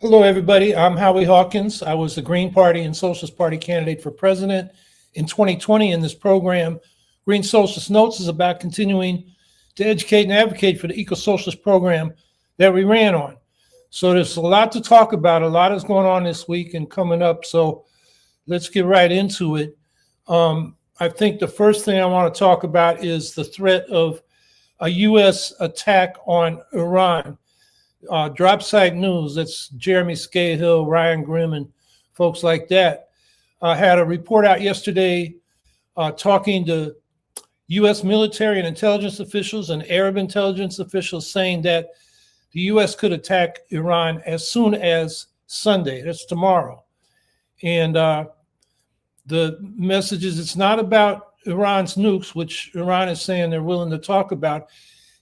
Hello, everybody. I'm Howie Hawkins. I was the Green Party and Socialist Party candidate for president in 2020. In this program, Green Socialist Notes is about continuing to educate and advocate for the eco-socialist program that we ran on. So there's a lot to talk about. A lot is going on this week and coming up. So let's get right into it. I think the first thing I want to talk about is the threat of a U.S. attack on Iran. Drop Site News, that's Jeremy Scahill, Ryan Grimm, and folks like that, had a report out yesterday talking to U.S. military and intelligence officials and Arab intelligence officials saying that the U.S. could attack Iran as soon as Sunday. That's tomorrow. And the message is it's not about Iran's nukes, which Iran is saying they're willing to talk about.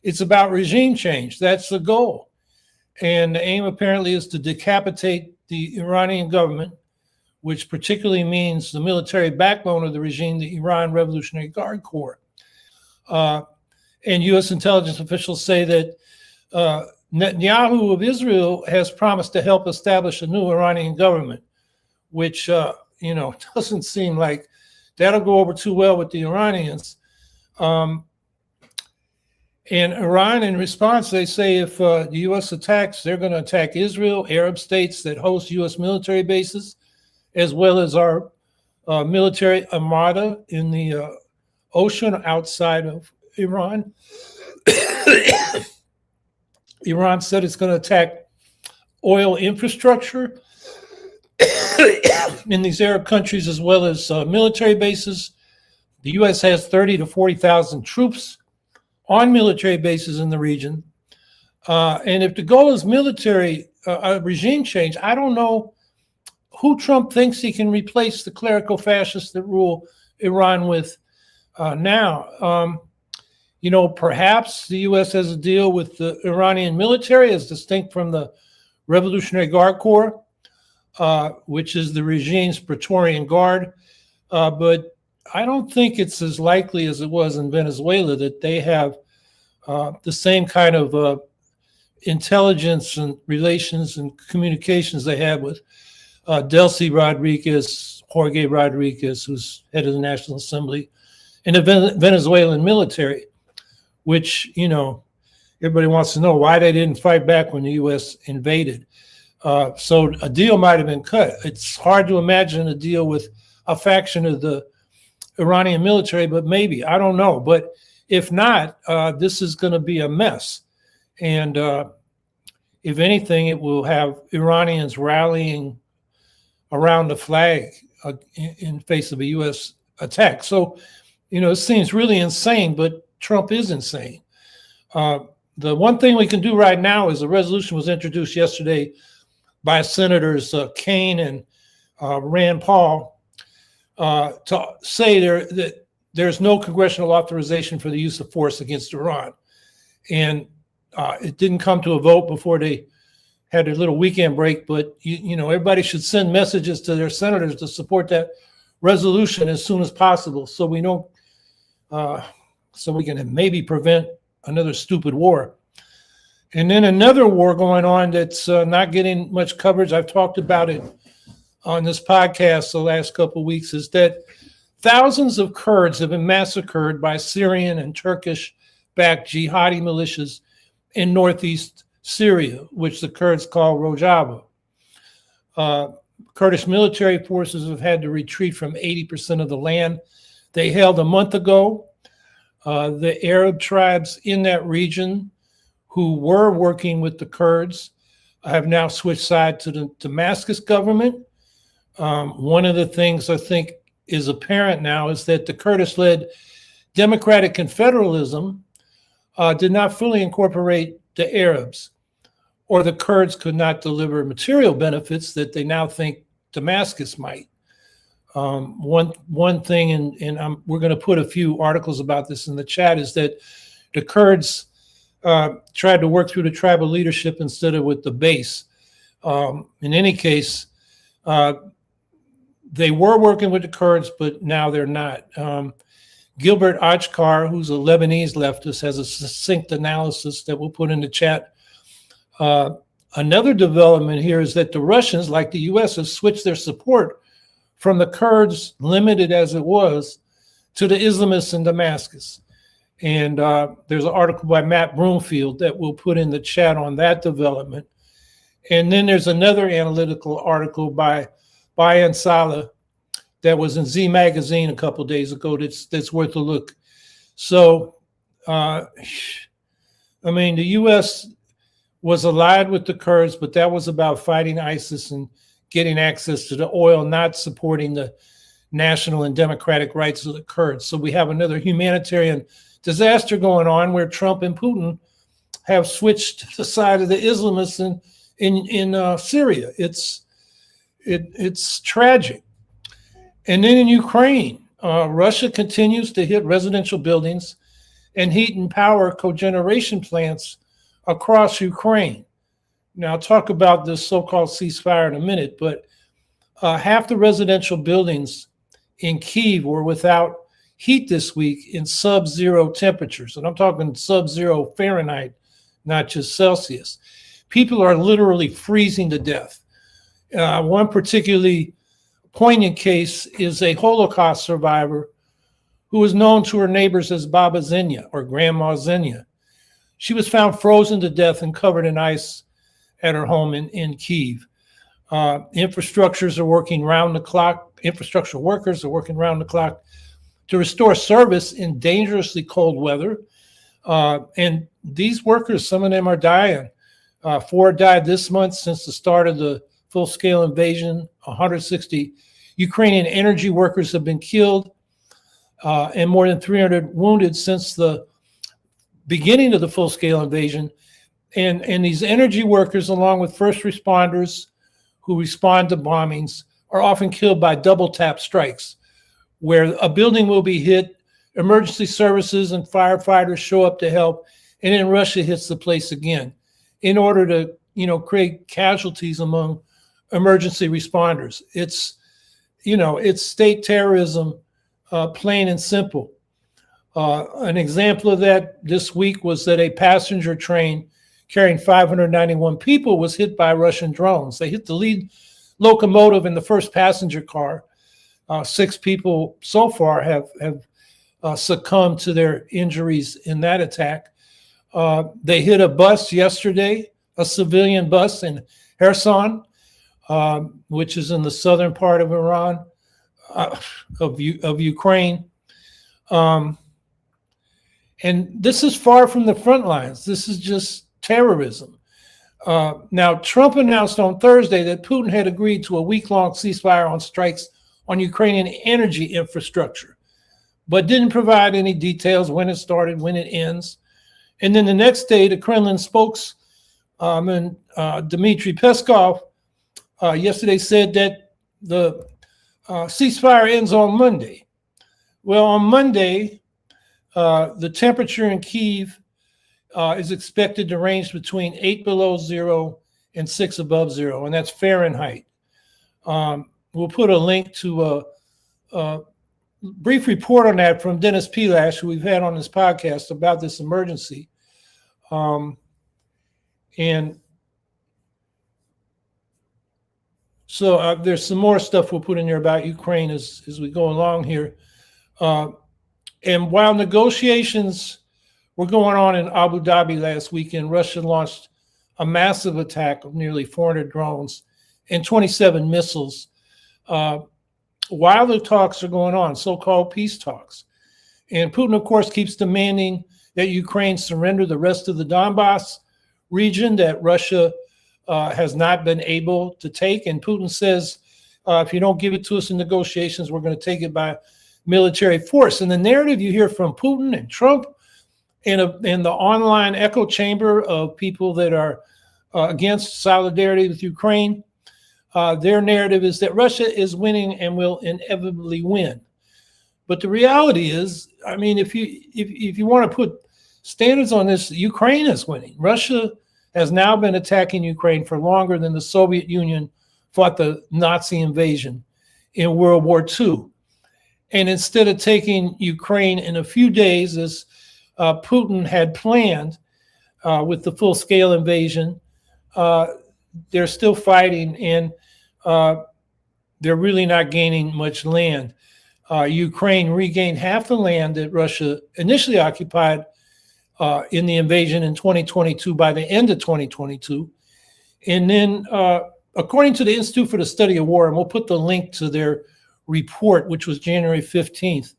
It's about regime change. That's the goal. And the aim apparently is to decapitate the Iranian government, which particularly means the military backbone of the regime, the Iran Revolutionary Guard Corps. And U.S. intelligence officials say that Netanyahu of Israel has promised to help establish a new Iranian government, which, doesn't seem like that'll go over too well with the Iranians. And Iran, in response, they say if the U.S. attacks, they're going to attack Israel, Arab states that host U.S. military bases, as well as our military armada in the ocean outside of Iran. Iran said it's going to attack oil infrastructure in these Arab countries, as well as military bases. The U.S. has 30 to 40,000 troops on military bases in the region. And if the goal is military regime change, I don't know who Trump thinks he can replace the clerical fascists that rule Iran with now. Perhaps the U.S. has a deal with the Iranian military as distinct from the Revolutionary Guard Corps, which is the regime's Praetorian Guard. But I don't think it's as likely as it was in Venezuela that they have the same kind of intelligence and relations and communications they had with Delcy Rodriguez, Jorge Rodriguez, who's head of the National Assembly, and the Venezuelan military, which, everybody wants to know why they didn't fight back when the U.S. invaded. So a deal might have been cut. It's hard to imagine a deal with a faction of the Iranian military, but maybe, I don't know. But if not, this is going to be a mess. And if anything, it will have Iranians rallying around the flag in face of a U.S. attack. So, it seems really insane, but Trump is insane. The one thing we can do right now is a resolution was introduced yesterday by Senators Kaine and Rand Paul, to say that there's no congressional authorization for the use of force against Iran. And it didn't come to a vote before they had their little weekend break, but everybody should send messages to their senators to support that resolution as soon as possible so we don't, so we can maybe prevent another stupid war. And then another war going on that's not getting much coverage. I've talked about it on this podcast the last couple of weeks, is that thousands of Kurds have been massacred by Syrian and Turkish-backed jihadi militias in northeast Syria, which the Kurds call Rojava. Kurdish military forces have had to retreat from 80% of the land they held a month ago. The Arab tribes in that region who were working with the Kurds have now switched side to the Damascus government. One of the things I think is apparent now is that the Kurdish-led Democratic Confederalism did not fully incorporate the Arabs, or the Kurds could not deliver material benefits that they now think Damascus might. One thing, and we're going to put a few articles about this in the chat, is that the Kurds tried to work through the tribal leadership instead of with the base. In any case, they were working with the Kurds, but now they're not. Gilbert Achkar, who's a Lebanese leftist, has a succinct analysis that we'll put in the chat Another development here is that the Russians, like the U.S., have switched their support from the Kurds, limited as it was, to the Islamists in Damascus. And there's an article by Matt Broomfield that we'll put in the chat on that development. And then there's another analytical article by Bayan Saleh that was in Z Magazine a couple of days ago that's worth a look. So, I mean, the U.S. was allied with the Kurds, but that was about fighting ISIS and getting access to the oil, not supporting the national and democratic rights of the Kurds. So we have another humanitarian disaster going on where Trump and Putin have switched to the side of the Islamists in Syria. It's tragic. And then in Ukraine, Russia continues to hit residential buildings and heat and power cogeneration plants across Ukraine. Now, I'll talk about this so-called ceasefire in a minute, but half the residential buildings in Kyiv were without heat this week in sub-zero temperatures. And I'm talking sub-zero Fahrenheit, not just Celsius. People are literally freezing to death. One particularly poignant case is a Holocaust survivor who was known to her neighbors as Baba Zenya or Grandma Zenya. She was found frozen to death and covered in ice at her home in Kyiv. Infrastructures are working round the clock. Infrastructure workers are working round the clock to restore service in dangerously cold weather. And these workers, some of them are dying. 4 died this month since the start of the full-scale invasion. 160 Ukrainian energy workers have been killed and more than 300 wounded since the beginning of the full-scale invasion. And these energy workers, along with first responders who respond to bombings, are often killed by double tap strikes, where a building will be hit, emergency services and firefighters show up to help, and then Russia hits the place again in order to, create casualties among emergency responders. It's state terrorism, plain and simple. An example of that this week was that a passenger train carrying 591 people was hit by Russian drones. They hit the lead locomotive in the first passenger car. 6 people so far have succumbed to their injuries in that attack. They hit a bus yesterday, a civilian bus in Kherson, which is in the southern part of Iran, of Ukraine. And this is far from the front lines. This is just terrorism. Now, Trump announced on Thursday that Putin had agreed to a week-long ceasefire on strikes on Ukrainian energy infrastructure, but didn't provide any details when it started, when it ends. And then the next day, the Kremlin spokesman Dmitry Peskov yesterday said that the ceasefire ends on Monday. Well, on Monday, the temperature in Kyiv is expected to range between 8 below zero and 6 above zero, and that's Fahrenheit. We'll put a link to a brief report on that from Dennis Pilash, who we've had on this podcast about this emergency. And so there's some more stuff we'll put in there about Ukraine as we go along here. And while negotiations were going on in Abu Dhabi last weekend, Russia launched a massive attack of nearly 400 drones and 27 missiles while the talks are going on, so-called peace talks. And Putin, of course, keeps demanding that Ukraine surrender the rest of the Donbass region that Russia has not been able to take. And Putin says, if you don't give it to us in negotiations, we're going to take it by military force. And the narrative you hear from Putin and Trump and the online echo chamber of people that are against solidarity with Ukraine, their narrative is that Russia is winning and will inevitably win. But the reality is, I mean, if you want to put standards on this, Ukraine is winning. Russia has now been attacking Ukraine for longer than the Soviet Union fought the Nazi invasion in World War II. And instead of taking Ukraine in a few days, as Putin had planned with the full-scale invasion, they're still fighting, and they're really not gaining much land. Ukraine regained half the land that Russia initially occupied in the invasion in 2022 by the end of 2022. And then, according to the Institute for the Study of War, and we'll put the link to their report, which was January 15th,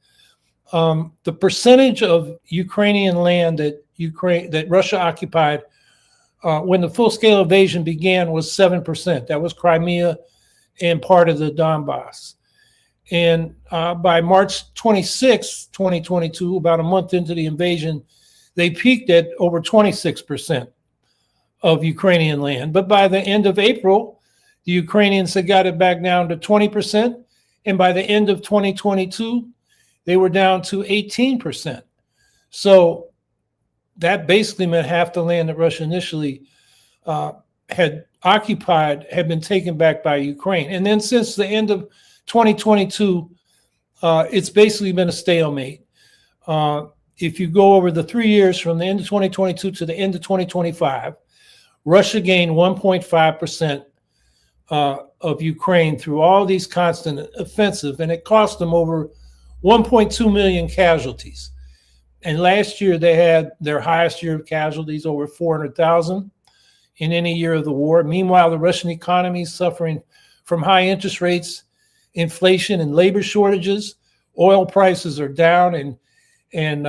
the percentage of Ukrainian land that Russia occupied when the full-scale invasion began was 7%. That was Crimea and part of the Donbass. And by March 26, 2022, about a month into the invasion, they peaked at over 26% of Ukrainian land. But by the end of April, the Ukrainians had got it back down to 20%. And by the end of 2022, they were down to 18%. So that basically meant half the land that Russia initially had occupied had been taken back by Ukraine. And then since the end of 2022, it's basically been a stalemate. If you go over the 3 years from the end of 2022 to the end of 2025, Russia gained 1.5% of Ukraine through all these constant offensive, and it cost them over 1.2 million casualties. And last year they had their highest year of casualties, over 400,000 in any year of the war. Meanwhile, the Russian economy is suffering from high interest rates, inflation, and labor shortages. Oil prices are down, and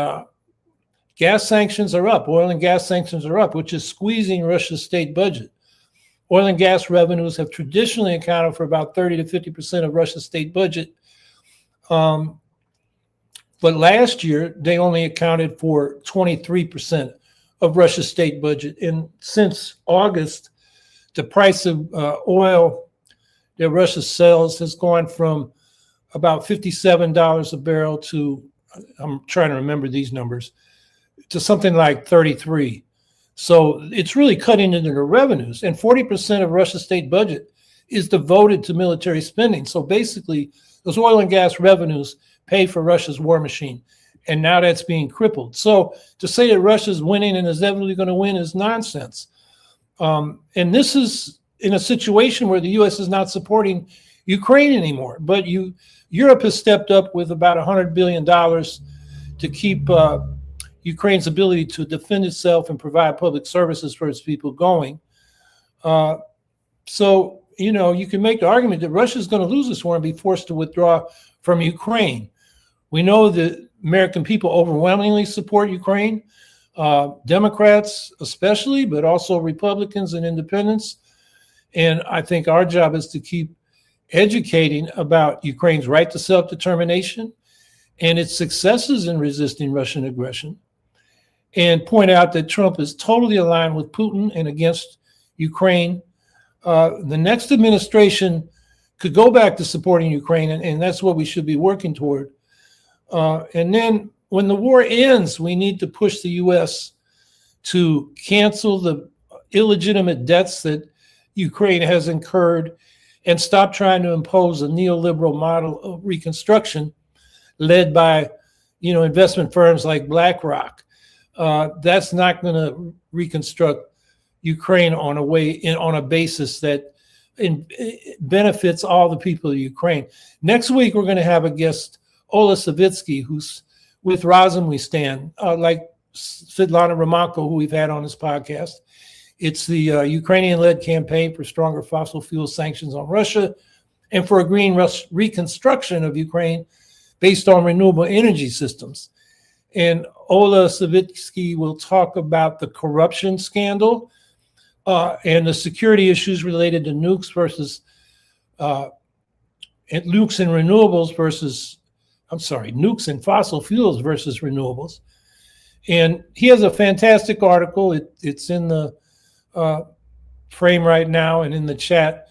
gas sanctions are up. Oil and gas sanctions are up, which is squeezing Russia's state budget. Oil and gas revenues have traditionally accounted for about 30 to 50% of Russia's state budget. But last year, they only accounted for 23% of Russia's state budget. And since August, the price of oil that Russia sells has gone from about $57 a barrel to, I'm trying to remember these numbers, to something like 33. So it's really cutting into the revenues. And 40% of Russia's state budget is devoted to military spending. So basically, those oil and gas revenues pay for Russia's war machine. And now that's being crippled. So to say that Russia's winning and is inevitably going to win is nonsense. And this is in a situation where the U.S. is not supporting Ukraine anymore. But Europe has stepped up with about $100 billion to keep Ukraine's ability to defend itself and provide public services for its people going. So, you can make the argument that Russia is going to lose this war and be forced to withdraw from Ukraine. We know that American people overwhelmingly support Ukraine, Democrats especially, but also Republicans and independents. And I think our job is to keep educating about Ukraine's right to self-determination and its successes in resisting Russian aggression, and point out that Trump is totally aligned with Putin and against Ukraine. The next administration could go back to supporting Ukraine, and that's what we should be working toward. And then when the war ends, we need to push the U.S. to cancel the illegitimate debts that Ukraine has incurred and stop trying to impose a neoliberal model of reconstruction led by, investment firms like BlackRock. That's not going to reconstruct Ukraine on a basis that benefits all the people of Ukraine. Next week, we're going to have a guest, Ola Savitsky, who's with Razum We Stand, like Svetlana Romanko, who we've had on this podcast. It's the Ukrainian-led campaign for stronger fossil fuel sanctions on Russia and for a green reconstruction of Ukraine based on renewable energy systems. And Ola Savitsky will talk about the corruption scandal and the security issues related to nukes and fossil fuels versus renewables. And he has a fantastic article. It's in the frame right now and in the chat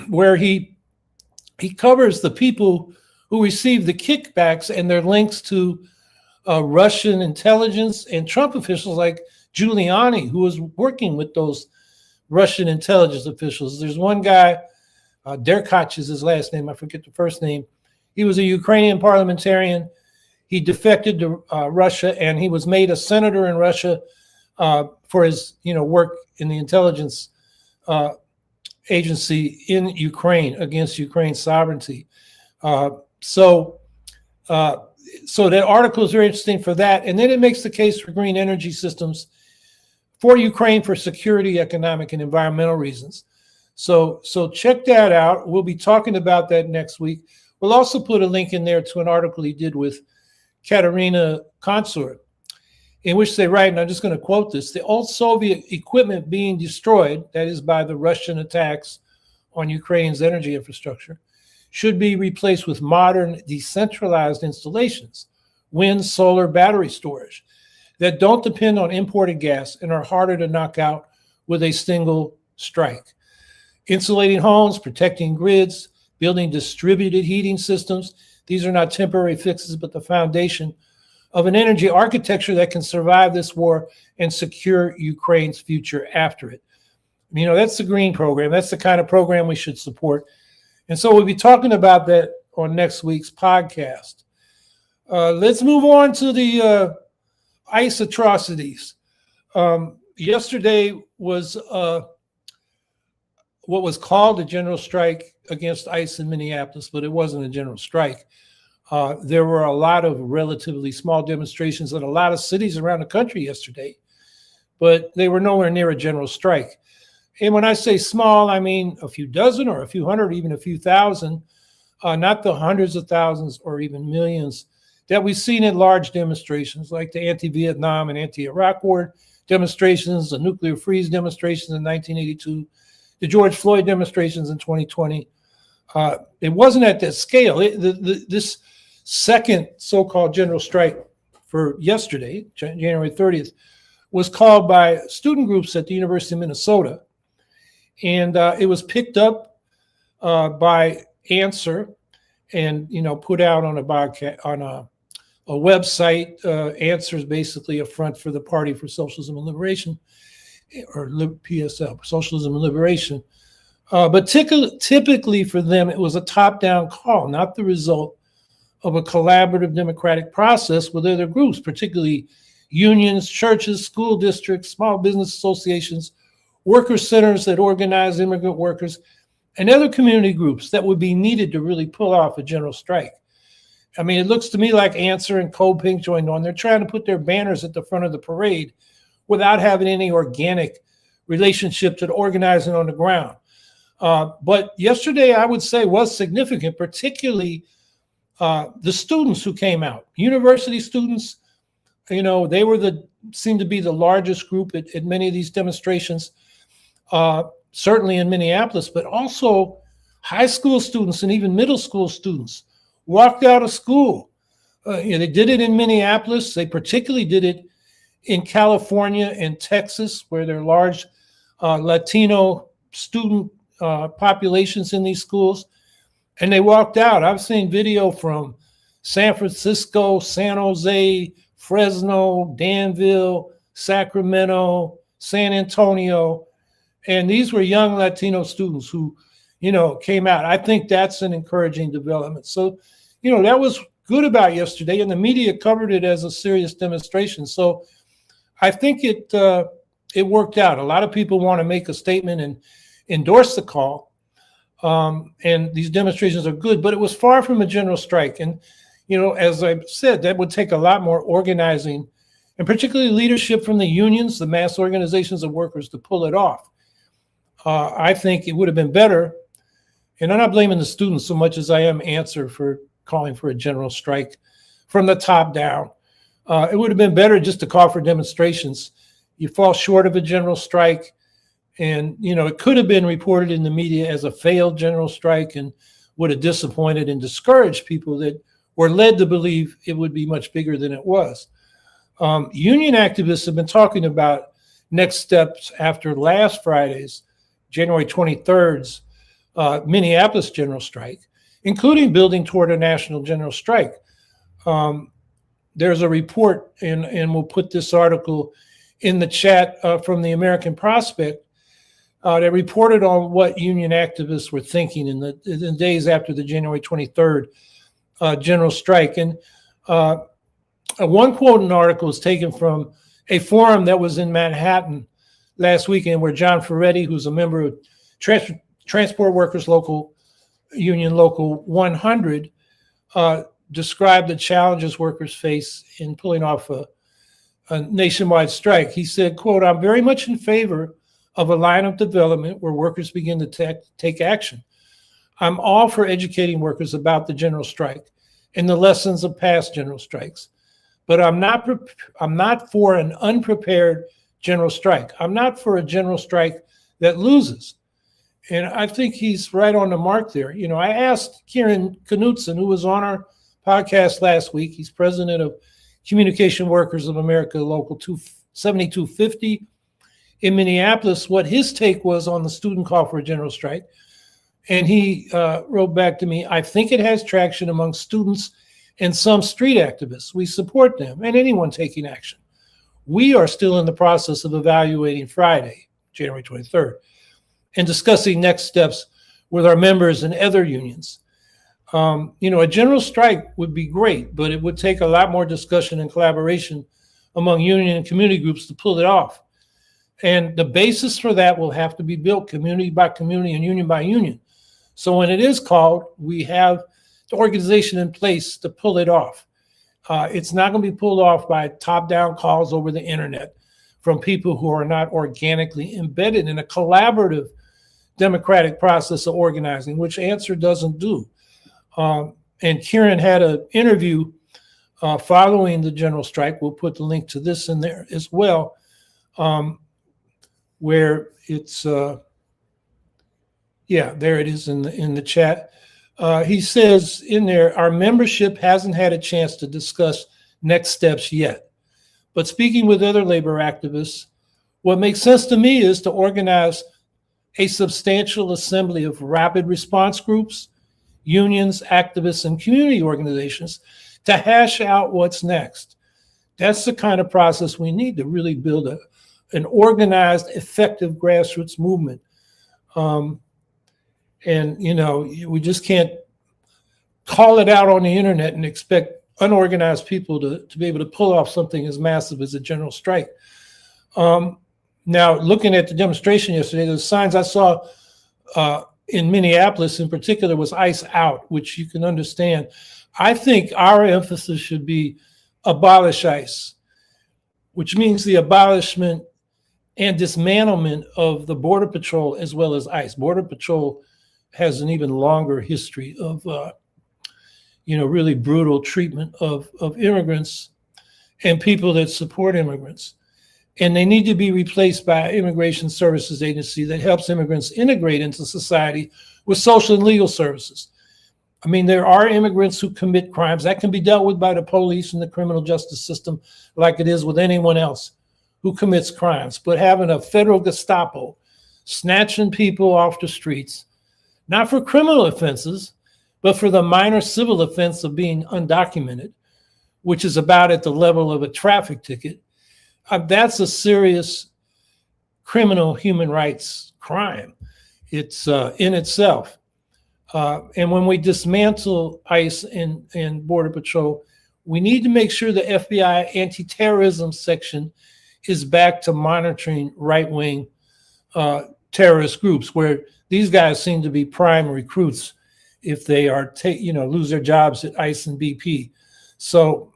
where he covers the people who receive the kickbacks and their links to Russian intelligence and Trump officials like Giuliani, who was working with those Russian intelligence officials. There's one guy, Derkach is his last name, I forget the first name. He was a Ukrainian parliamentarian. He defected to Russia, and he was made a senator in Russia for his work in the intelligence agency in Ukraine against Ukraine's sovereignty. So that article is very interesting for that. And then it makes the case for green energy systems for Ukraine for security, economic, and environmental reasons. So check that out. We'll be talking about that next week. We'll also put a link in there to an article he did with Katerina Consort, in which they write, and I'm just going to quote this: the old Soviet equipment being destroyed, that is by the Russian attacks on Ukraine's energy infrastructure, should be replaced with modern decentralized installations, wind, solar, battery storage, that don't depend on imported gas and are harder to knock out with a single strike. Insulating homes, protecting grids, building distributed heating systems. These are not temporary fixes, but the foundation of an energy architecture that can survive this war and secure Ukraine's future after it. That's the green program. That's the kind of program we should support. And so we'll be talking about that on next week's podcast. Let's move on to the ICE atrocities. Yesterday was what was called a general strike against ICE in Minneapolis, but it wasn't a general strike. There were a lot of relatively small demonstrations in a lot of cities around the country yesterday, but they were nowhere near a general strike. And when I say small, I mean a few dozen or a few hundred, even a few thousand, not the hundreds of thousands or even millions that we've seen in large demonstrations like the anti-Vietnam and anti-Iraq war demonstrations, the nuclear freeze demonstrations in 1982, the George Floyd demonstrations in 2020. It wasn't at that scale. This second so-called general strike for yesterday, January 30th, was called by student groups at the University of Minnesota. And it was picked up by Answer and, put out on a website. Answer is basically a front for the Party for Socialism and Liberation, or PSL, Socialism and Liberation. But typically for them, it was a top-down call, not the result of a collaborative democratic process with other groups, particularly unions, churches, school districts, small business associations, worker centers that organize immigrant workers, and other community groups that would be needed to really pull off a general strike. I mean, it looks to me like Answer and Code Pink joined on. They're trying to put their banners at the front of the parade without having any organic relationship to the organizing on the ground. But yesterday, I would say, was significant, particularly the students who came out. University students, they seemed to be the largest group at many of these demonstrations, certainly in Minneapolis, but also high school students and even middle school students walked out of school. They did it in Minneapolis. They particularly did it in California and Texas, where there are large Latino student populations in these schools. And they walked out. I've seen video from San Francisco, San Jose, Fresno, Danville, Sacramento, San Antonio. And these were young Latino students who, came out. I think that's an encouraging development. So, that was good about yesterday, and the media covered it as a serious demonstration. So I think it worked out. A lot of people want to make a statement and endorse the call. And these demonstrations are good, but it was far from a general strike. And, as I said, that would take a lot more organizing and particularly leadership from the unions, the mass organizations of workers, to pull it off. I think it would have been better, and I'm not blaming the students so much as I am Answer for calling for a general strike from the top down. It would have been better just to call for demonstrations. You fall short of a general strike, and it could have been reported in the media as a failed general strike and would have disappointed and discouraged people that were led to believe it would be much bigger than it was. Union activists have been talking about next steps after last Friday's, January 23rd's Minneapolis general strike, including building toward a national general strike. There's a report, and we'll put this article in the chat from the American Prospect that reported on what union activists were thinking in the days after the January 23rd general strike. And one quote in the article is taken from a forum that was in Manhattan last weekend where John Ferretti, who's a member of Transport Workers Local Union Local 100, described the challenges workers face in pulling off a nationwide strike. He said, quote, "I'm very much in favor of a line of development where workers begin to take action. I'm all for educating workers about the general strike and the lessons of past general strikes. But I'm not for an unprepared general strike. I'm not for a general strike that loses." And I think he's right on the mark there. You know, I asked Kieran Knutson, who was on our podcast last week. He's president of Communication Workers of America, Local 7250 in Minneapolis, what his take was on the student call for a general strike. And he wrote back to me, "I think it has traction among students and some street activists. We support them and anyone taking action. We are still in the process of evaluating Friday, January 23rd, and discussing next steps with our members and other unions. You know, a general strike would be great, but it would take a lot more discussion and collaboration among union and community groups to pull it off. And the basis for that will have to be built community by community and union by union. So when it is called, we have the organization in place to pull it off. It's not going to be pulled off by top-down calls over the internet from people who are not organically embedded in a collaborative democratic process of organizing, which Answer doesn't do. And Kieran had an interview following the general strike. We'll put the link to this in there as well, where it's, yeah, there it is in the chat. He says in there, "Our membership hasn't had a chance to discuss next steps yet. But speaking with other labor activists, what makes sense to me is to organize a substantial assembly of rapid response groups, unions, activists, and community organizations to hash out what's next. That's the kind of process we need to really build an organized, effective grassroots movement." And, you know, we just can't call it out on the internet and expect unorganized people to be able to pull off something as massive as a general strike. Now, looking at the demonstration yesterday, the signs I saw in Minneapolis in particular was ICE out, which you can understand. I think our emphasis should be abolish ICE, which means the abolishment and dismantlement of the Border Patrol as well as ICE. Border Patrol has an even longer history of, you know, really brutal treatment of immigrants and people that support immigrants. And they need to be replaced by an immigration services agency that helps immigrants integrate into society with social and legal services. I mean, there are immigrants who commit crimes that can be dealt with by the police and the criminal justice system like it is with anyone else who commits crimes. But having a federal Gestapo snatching people off the streets, not for criminal offenses, but for the minor civil offense of being undocumented, which is about at the level of a traffic ticket, that's a serious criminal human rights crime. It's in itself. And when we dismantle ICE and Border Patrol, we need to make sure the FBI anti-terrorism section is back to monitoring right-wing terrorist groups, where these guys seem to be prime recruits if they are, lose their jobs at ICE and BP. So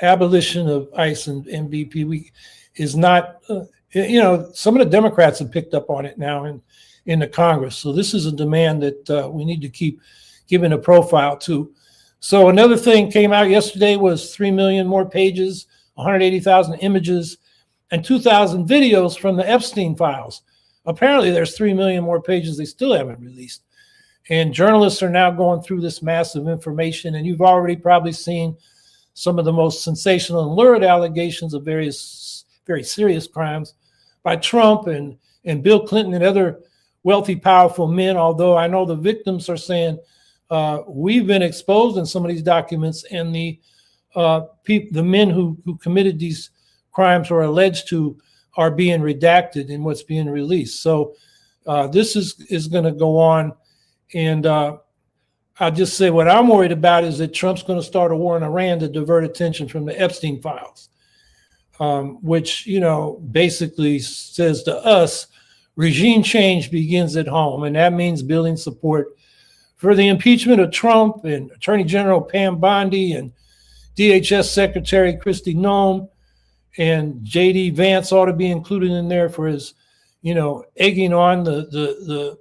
abolition of ICE and BP is not, some of the Democrats have picked up on it now in the Congress. So this is a demand that we need to keep giving a profile to. So another thing came out yesterday was 3 million more pages, 180,000 images, and 2,000 videos from the Epstein files. Apparently there's 3 million more pages they still haven't released. And journalists are now going through this massive information, and you've already probably seen some of the most sensational and lurid allegations of various very serious crimes by Trump and Bill Clinton and other wealthy, powerful men, although I know the victims are saying we've been exposed in some of these documents, and the men who committed these crimes or alleged to are being redacted in what's being released. So this is going to go on. And I'll just say what I'm worried about is that Trump's going to start a war in Iran to divert attention from the Epstein files. which, basically says to us, regime change begins at home. And that means building support for the impeachment of Trump and Attorney General Pam Bondi and DHS Secretary Kristi Noem, and J.D. Vance ought to be included in there for his, egging on the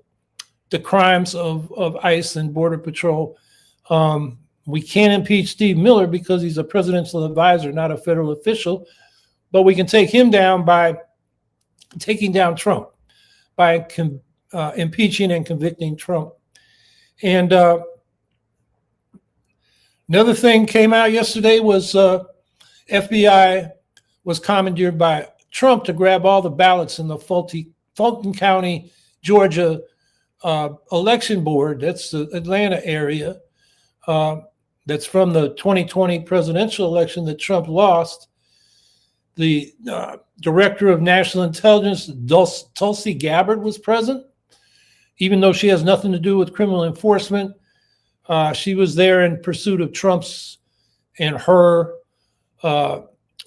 crimes of ICE and Border Patrol. We can't impeach Steve Miller because he's a presidential advisor, not a federal official, but we can take him down by taking down Trump, by impeaching and convicting Trump. And another thing came out yesterday was FBI was commandeered by Trump to grab all the ballots in the Fulton County, Georgia election board. That's the Atlanta area. That's from the 2020 presidential election that Trump lost. The director of national intelligence, Tulsi Gabbard, was present, even though she has nothing to do with criminal enforcement. She was there in pursuit of Trump's and her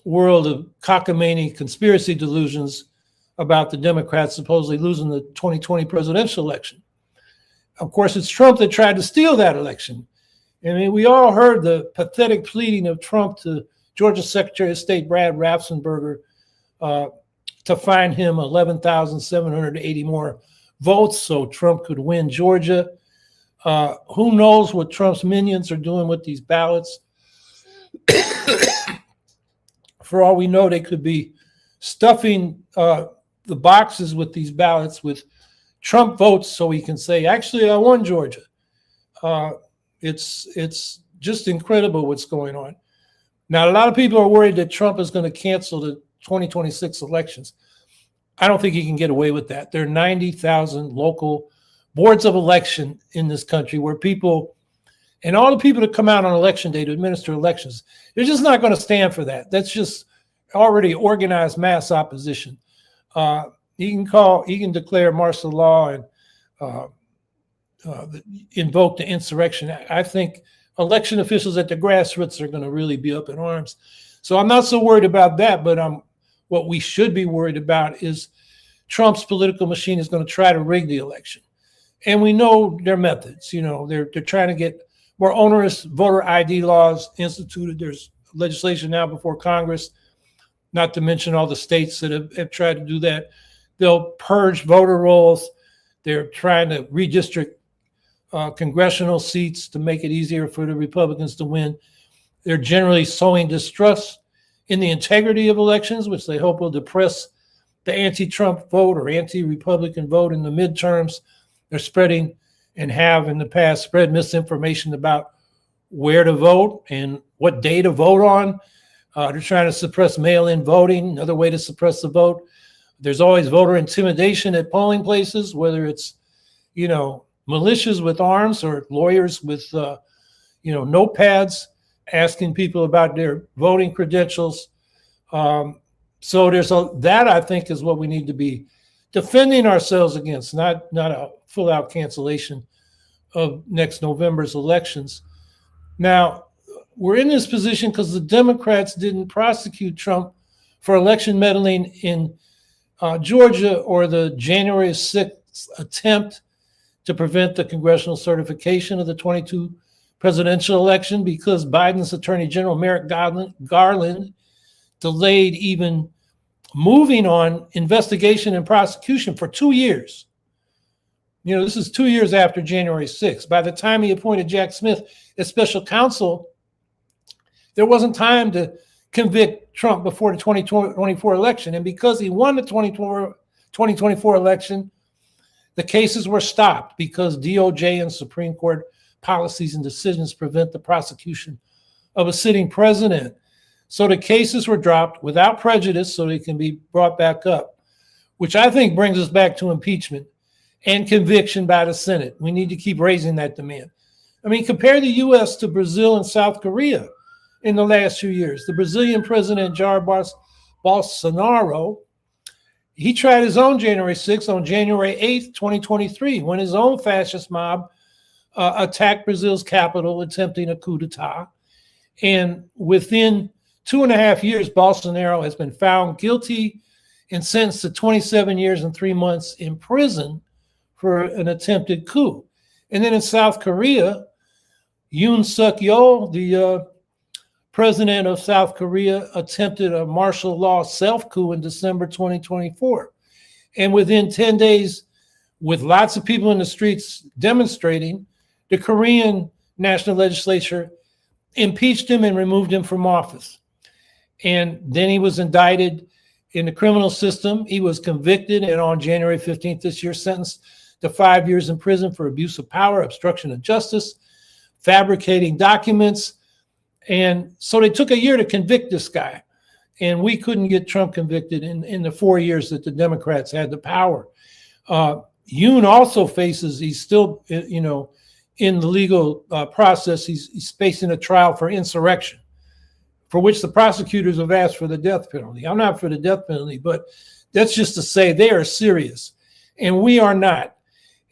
world of cockamamie conspiracy delusions about the Democrats supposedly losing the 2020 presidential election. Of course, it's Trump that tried to steal that election. I mean, we all heard the pathetic pleading of Trump to Georgia Secretary of State Brad Raffensperger to find him 11,780 more votes so Trump could win Georgia. Who knows what Trump's minions are doing with these ballots? For all we know, they could be stuffing the boxes with these ballots with Trump votes so he can say, actually, I won Georgia. It's just incredible what's going on. Now, a lot of people are worried that Trump is going to cancel the 2026 elections. I don't think he can get away with that. There are 90,000 local boards of election in this country where people, and all the people that come out on election day to administer elections, they're just not going to stand for that. That's just already organized mass opposition. He can declare martial law and invoke the insurrection. I think election officials at the grassroots are going to really be up in arms. So I'm not so worried about that, but what we should be worried about is Trump's political machine is going to try to rig the election. And we know their methods. They're trying to get more onerous voter ID laws instituted. There's legislation now before Congress, not to mention all the states that have tried to do that. They'll purge voter rolls. They're trying to redistrict congressional seats to make it easier for the Republicans to win. They're generally sowing distrust in the integrity of elections, which they hope will depress the anti-Trump vote or anti-Republican vote in the midterms. They're spreading and have in the past spread misinformation about where to vote and what day to vote on. They're trying to suppress mail-in voting, another way to suppress the vote. There's always voter intimidation at polling places, whether it's, militias with arms or lawyers with, notepads asking people about their voting credentials. So that I think is what we need to be defending ourselves against, not a full-out cancellation of next November's elections. Now, we're in this position because the Democrats didn't prosecute Trump for election meddling in Georgia or the January 6th attempt to prevent the congressional certification of the 22 presidential election because Biden's Attorney General Merrick Garland delayed even moving on investigation and prosecution for 2 years. This is 2 years after January 6th. By the time he appointed Jack Smith as special counsel, there wasn't time to convict Trump before the 2024 election. And because he won the 2024 election, the cases were stopped because DOJ and Supreme Court policies and decisions prevent the prosecution of a sitting president. So the cases were dropped without prejudice so they can be brought back up, which I think brings us back to impeachment and conviction by the Senate. We need to keep raising that demand. I mean, compare the U.S. to Brazil and South Korea in the last few years. The Brazilian president, Jair Bolsonaro, he tried his own January 6th on January 8th, 2023, when his own fascist mob attacked Brazil's capital, attempting a coup d'etat. And within 2.5 years, Bolsonaro has been found guilty and sentenced to 27 years and 3 months in prison for an attempted coup. And then in South Korea, Yoon Suk Yeol, the president of South Korea, attempted a martial law self-coup in December 2024. And within 10 days, with lots of people in the streets demonstrating, the Korean National Legislature impeached him and removed him from office. And then he was indicted in the criminal system. He was convicted and on January 15th this year sentenced to 5 years in prison for abuse of power, obstruction of justice, fabricating documents. And so they took a year to convict this guy. And we couldn't get Trump convicted in the 4 years that the Democrats had the power. Yoon also faces, he's still, in the legal process, he's facing a trial for insurrection, for which the prosecutors have asked for the death penalty. I'm not for the death penalty, but that's just to say they are serious, and we are not.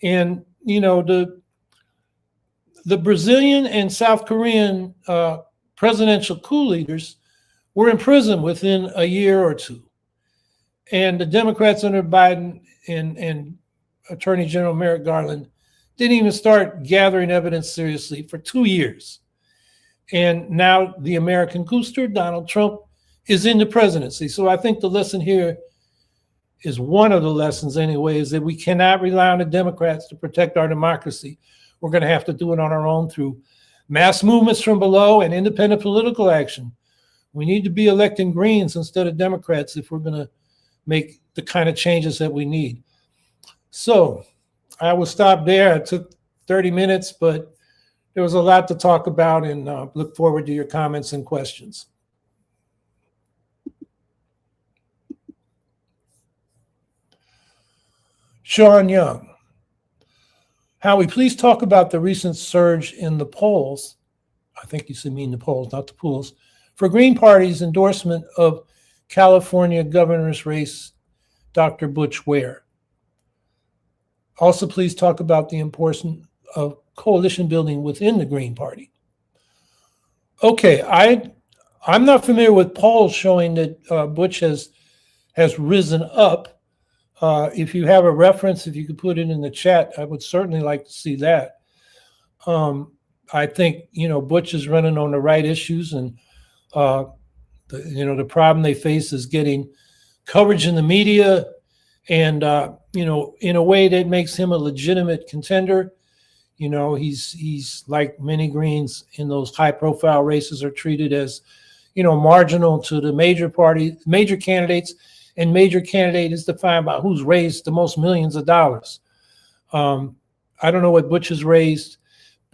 And, the Brazilian and South Korean presidential coup leaders were in prison within a year or two. And the Democrats under Biden and Attorney General Merrick Garland didn't even start gathering evidence seriously for 2 years. And now the American coupster, Donald Trump, is in the presidency. So I think the lesson here is, one of the lessons anyway, is that we cannot rely on the Democrats to protect our democracy. We're going to have to do it on our own through mass movements from below and independent political action. We need to be electing Greens instead of Democrats if we're going to make the kind of changes that we need. So I will stop there. It took 30 minutes, but there was a lot to talk about, and look forward to your comments and questions. Sean Young. Howie, please talk about the recent surge in the polls. I think you mean the polls, not the pools, for Green Party's endorsement of California governor's race, Dr. Butch Ware. Also, please talk about the importance of coalition building within the Green Party. Okay, I'm not familiar with polls showing that Butch has risen up. If you have a reference, if you could put it in the chat, I would certainly like to see that. I think, Butch is running on the right issues, and the problem they face is getting coverage in the media, and in a way that makes him a legitimate contender. He's like many Greens in those high-profile races are treated as, marginal to the major candidates, and major candidate is defined by who's raised the most millions of dollars. I don't know what Butch has raised,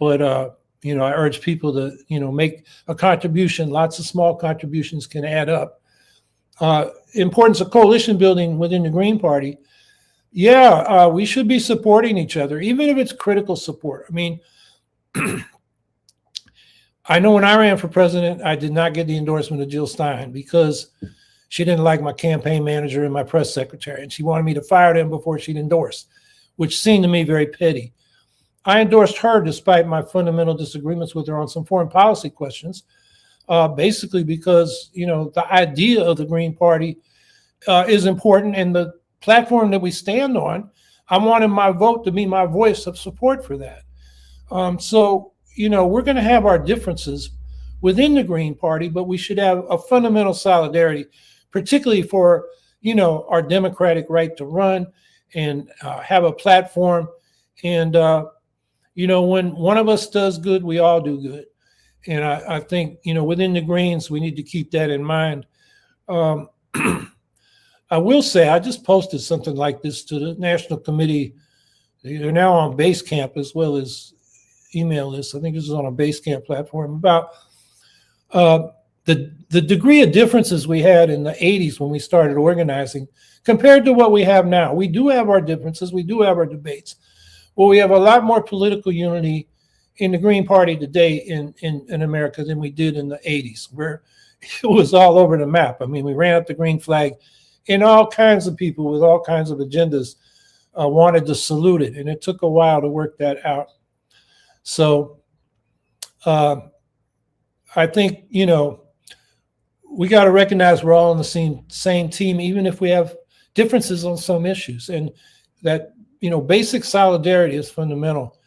but I urge people to make a contribution. Lots of small contributions can add up. Importance of coalition building within the Green Party. Yeah, we should be supporting each other, even if it's critical support. I mean, I know when I ran for president, I did not get the endorsement of Jill Stein because she didn't like my campaign manager and my press secretary, and she wanted me to fire them before she'd endorse, which seemed to me very petty. I endorsed her despite my fundamental disagreements with her on some foreign policy questions, basically because, the idea of the Green Party is important, and the platform that we stand on, I wanted my vote to be my voice of support for that. So, we're going to have our differences within the Green Party, but we should have a fundamental solidarity, particularly for, our democratic right to run and have a platform. And, when one of us does good, we all do good. And I think, within the Greens, we need to keep that in mind. I will say, I just posted something like this to the National Committee. They're now on Basecamp as well as email this. I think this is on a Basecamp platform about the degree of differences we had in the 80s when we started organizing compared to what we have now. We do have our differences. We do have our debates. Well, we have a lot more political unity in the Green Party today in America than we did in the 80s, where it was all over the map. I mean, we ran up the green flag, and all kinds of people with all kinds of agendas wanted to salute it, and it took a while to work that out. So I think, we got to recognize we're all on the same team, even if we have differences on some issues, and that basic solidarity is fundamental.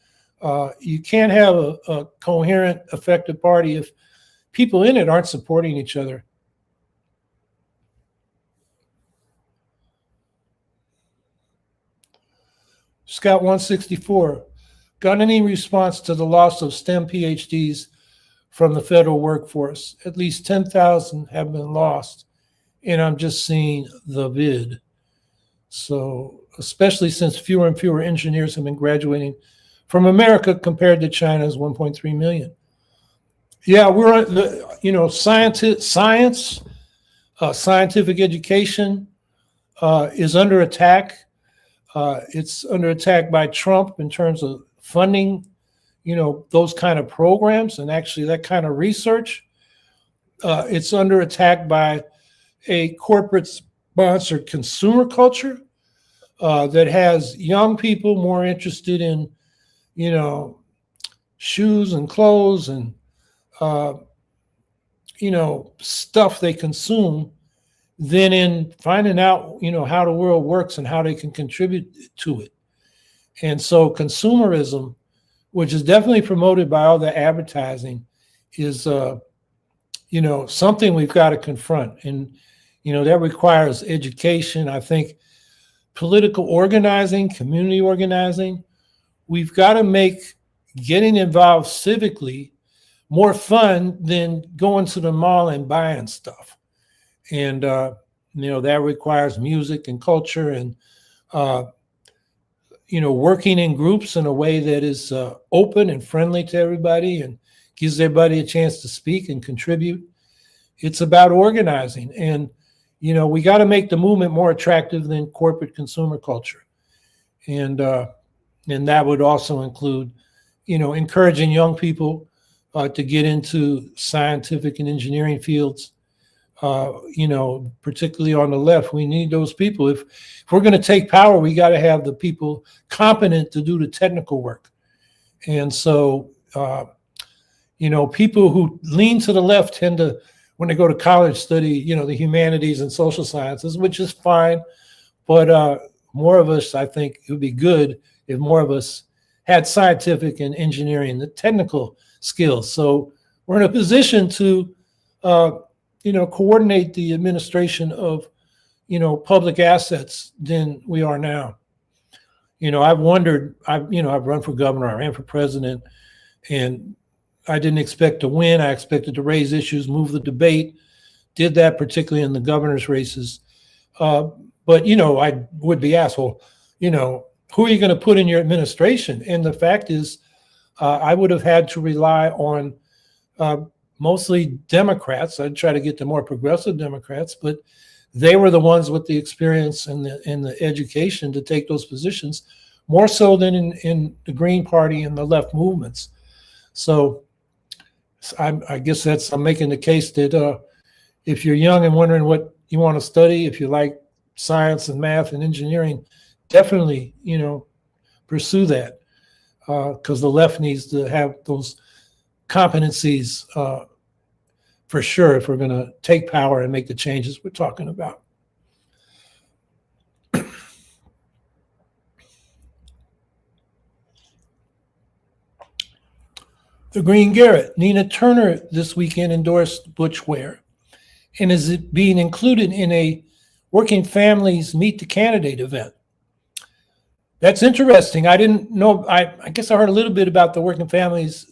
You can't have a coherent, effective party if people in it aren't supporting each other. Scout 164, got any response to the loss of STEM PhDs from the federal workforce? At least 10,000 have been lost, and I'm just seeing the vid. So, especially since fewer and fewer engineers have been graduating from America compared to China's 1.3 million. Yeah, we're scientific education is under attack. It's under attack by Trump in terms of funding, those kind of programs and actually that kind of research. It's under attack by a corporate-sponsored consumer culture that has young people more interested in, shoes and clothes and, stuff they consume than in finding out, how the world works and how they can contribute to it. And so consumerism, which is definitely promoted by all the advertising, is, something we've got to confront. And, that requires education. I think political organizing, community organizing. We've got to make getting involved civically more fun than going to the mall and buying stuff. And, that requires music and culture and, working in groups in a way that is open and friendly to everybody and gives everybody a chance to speak and contribute. It's about organizing. And, we got to make the movement more attractive than corporate consumer culture. And that would also include, encouraging young people to get into scientific and engineering fields. Particularly on the left, we need those people. If we're going to take power, we got to have the people competent to do the technical work. And so, people who lean to the left tend to, when they go to college, study, the humanities and social sciences, which is fine. But more of us, I think it would be good if more of us had scientific and engineering, the technical skills. So we're in a position to, coordinate the administration of, public assets than we are now. I've wondered, I've run for governor, I ran for president, and I didn't expect to win. I expected to raise issues, move the debate, did that particularly in the governor's races. But, I would be asked, well, who are you going to put in your administration? And the fact is, I would have had to rely on mostly Democrats. I'd try to get to more progressive Democrats, but they were the ones with the experience and the education to take those positions, more so than in the Green Party and the left movements. So I guess I'm making the case that if you're young and wondering what you want to study, if you like science and math and engineering, definitely, pursue that because the left needs to have those competencies for sure if we're going to take power and make the changes we're talking about. The Green Garrett, Nina Turner this weekend endorsed Butch Ware, and is it being included in a Working Families Meet the Candidate event? That's interesting. I didn't know. I guess I heard a little bit about the Working Families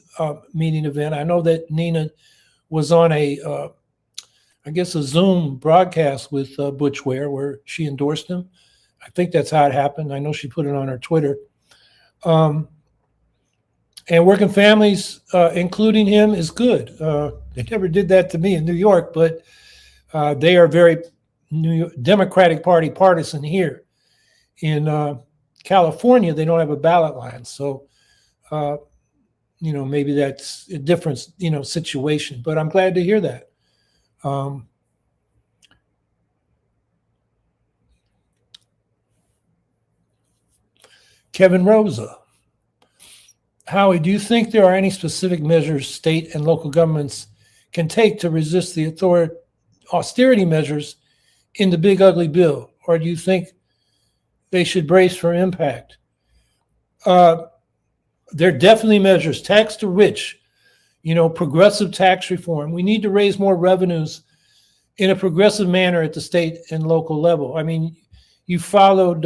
meeting event. I know that Nina was on a Zoom broadcast with Butch Ware where she endorsed him. I think that's how it happened. I know she put it on her Twitter. And Working Families, including him, is good. They never did that to me in New York, but they are very Democratic Party partisan here. In California, they don't have a ballot line. So, maybe that's a different, situation. But I'm glad to hear that. Kevin Rosa. Howie, do you think there are any specific measures state and local governments can take to resist the austerity measures in the big ugly bill, or do you think they should brace for impact? There are definitely measures. Tax to rich, progressive tax reform. We need to raise more revenues in a progressive manner at the state and local level. I mean, you followed,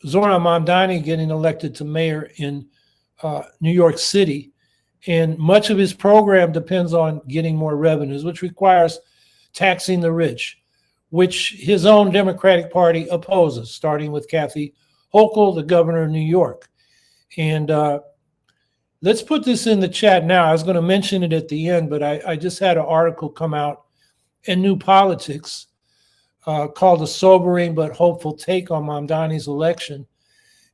Zoran Mamdani getting elected to mayor in New York City, and much of his program depends on getting more revenues, which requires taxing the rich, which his own Democratic Party opposes, starting with Kathy Hochul, the governor of New York. And let's put this in the chat now. I was going to mention it at the end, but I just had an article come out in New Politics called A Sobering but Hopeful Take on Mamdani's Election.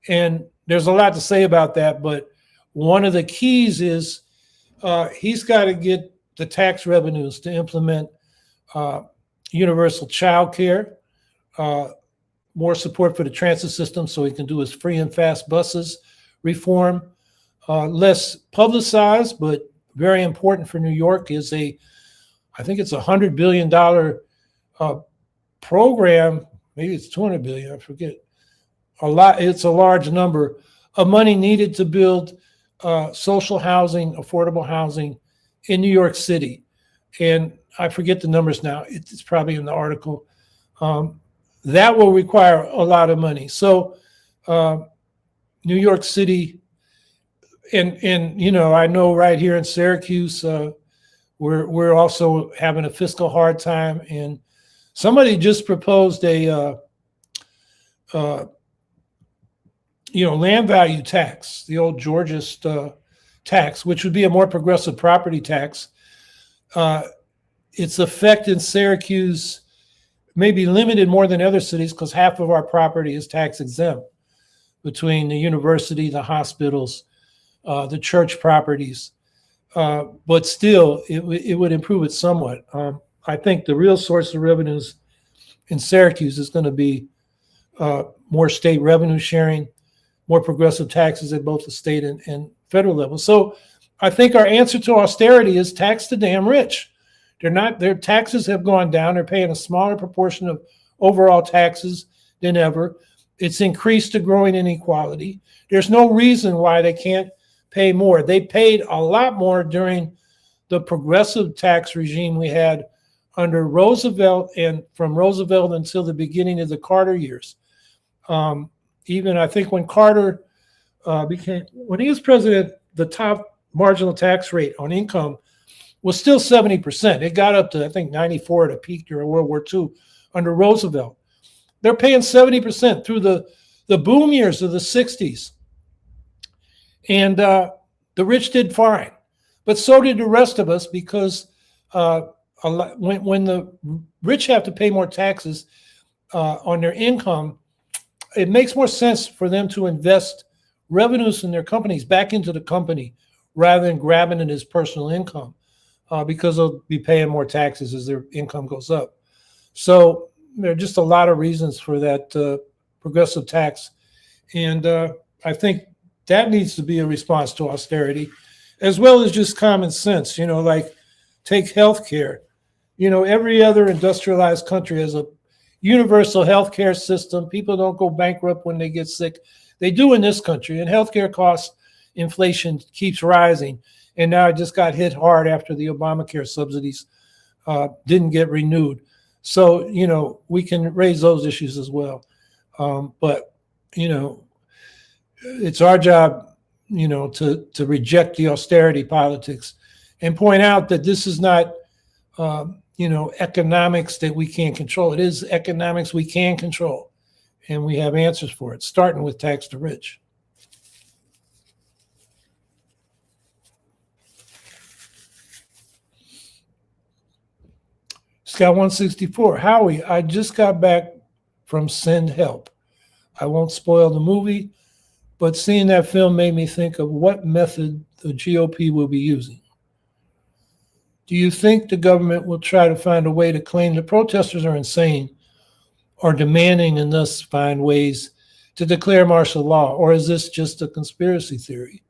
And there's a lot to say about that, but one of the keys is he's got to get the tax revenues to implement universal child care, more support for the transit system so he can do his free and fast buses reform. Less publicized, but very important for New York is I think it's $100 billion program. Maybe it's 200 billion, I forget. It's a large number of money needed to build social housing, affordable housing in New York City. And I forget the numbers now. It's probably in the article. That will require a lot of money. So New York City, and I know right here in Syracuse, we're also having a fiscal hard time. And somebody just proposed a land value tax, the old Georgist tax, which would be a more progressive property tax. Its effect in Syracuse may be limited more than other cities because half of our property is tax exempt between the university, the hospitals, the church properties. But still, it would improve it somewhat. I think the real source of revenues in Syracuse is going to be more state revenue sharing, more progressive taxes at both the state and federal level. So I think our answer to austerity is tax the damn rich. Their taxes have gone down. They're paying a smaller proportion of overall taxes than ever. It's increased the growing inequality. There's no reason why they can't pay more. They paid a lot more during the progressive tax regime we had under Roosevelt, and from Roosevelt until the beginning of the Carter years. Even I think when Carter when he was president, the top marginal tax rate on income was still 70%. It got up to, I think, 94 at a peak during World War II under Roosevelt. They're paying 70% through the boom years of the 60s. And the rich did fine. But so did the rest of us, because when the rich have to pay more taxes on their income, it makes more sense for them to invest revenues from their companies back into the company rather than grabbing it as personal income, because they'll be paying more taxes as their income goes up. So there are just a lot of reasons for that progressive tax. And I think that needs to be a response to austerity, as well as just common sense, like take healthcare. Every other industrialized country has a universal healthcare system. People don't go bankrupt when they get sick. They do in this country, and healthcare costs, inflation keeps rising. And now it just got hit hard after the Obamacare subsidies didn't get renewed. So, we can raise those issues as well. But, it's our job, to reject the austerity politics and point out that this is not, economics that we can't control. It is economics we can control, and we have answers for it, starting with tax the rich. Scott 164, Howie, I just got back from Send Help. I won't spoil the movie, but seeing that film made me think of what method the GOP will be using. Do you think the government will try to find a way to claim the protesters are insane or demanding and thus find ways to declare martial law? Or is this just a conspiracy theory?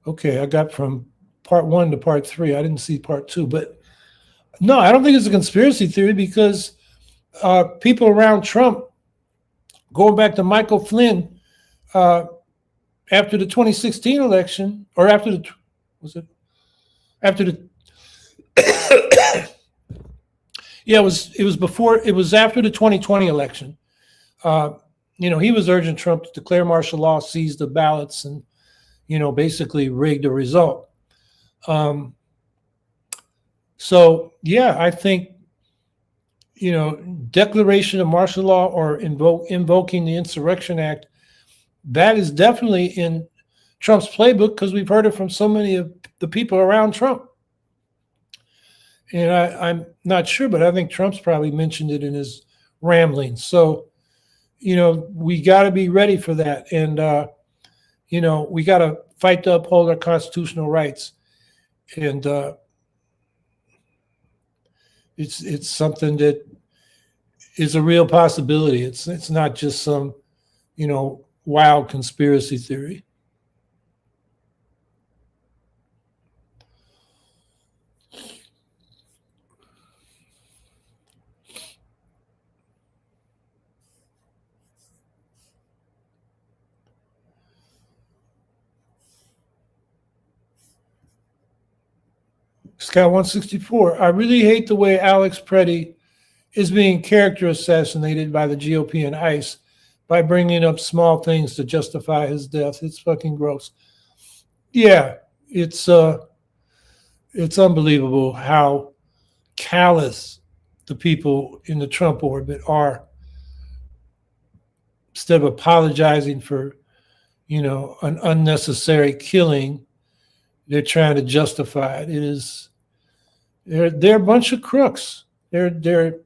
Okay, I got from part 1 to part 3. I didn't see part 2, but no, I don't think it's a conspiracy theory because people around Trump, going back to Michael Flynn, uh, after the 2016 election, or after the was it after the yeah, it was before, it was after the 2020 election. Uh, he was urging Trump to declare martial law, seize the ballots, and basically rig the result. So yeah, I think declaration of martial law or invoking the Insurrection Act, that is definitely in Trump's playbook because we've heard it from so many of the people around Trump. And I'm not sure, but I think Trump's probably mentioned it in his ramblings. So, we got to be ready for that. And, we got to fight to uphold our constitutional rights. And it's something that is a real possibility. It's not just some, wild conspiracy theory. Scout 164, I really hate the way Alex Preddy is being character assassinated by the GOP and ICE by bringing up small things to justify his death. It's fucking gross. Yeah, it's unbelievable how callous the people in the Trump orbit are. Instead of apologizing for, an unnecessary killing, they're trying to justify it. They're a bunch of crooks. They are the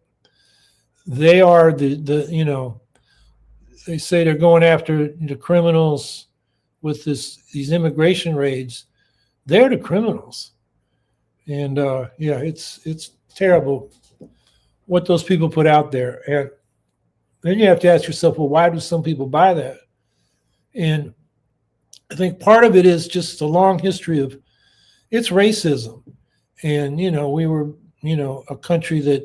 they say they're going after the criminals with these immigration raids. They're the criminals. And yeah, it's terrible what those people put out there. And then you have to ask yourself, well, why do some people buy that? And I think part of it is just a long history of it's racism. And, we were, a country that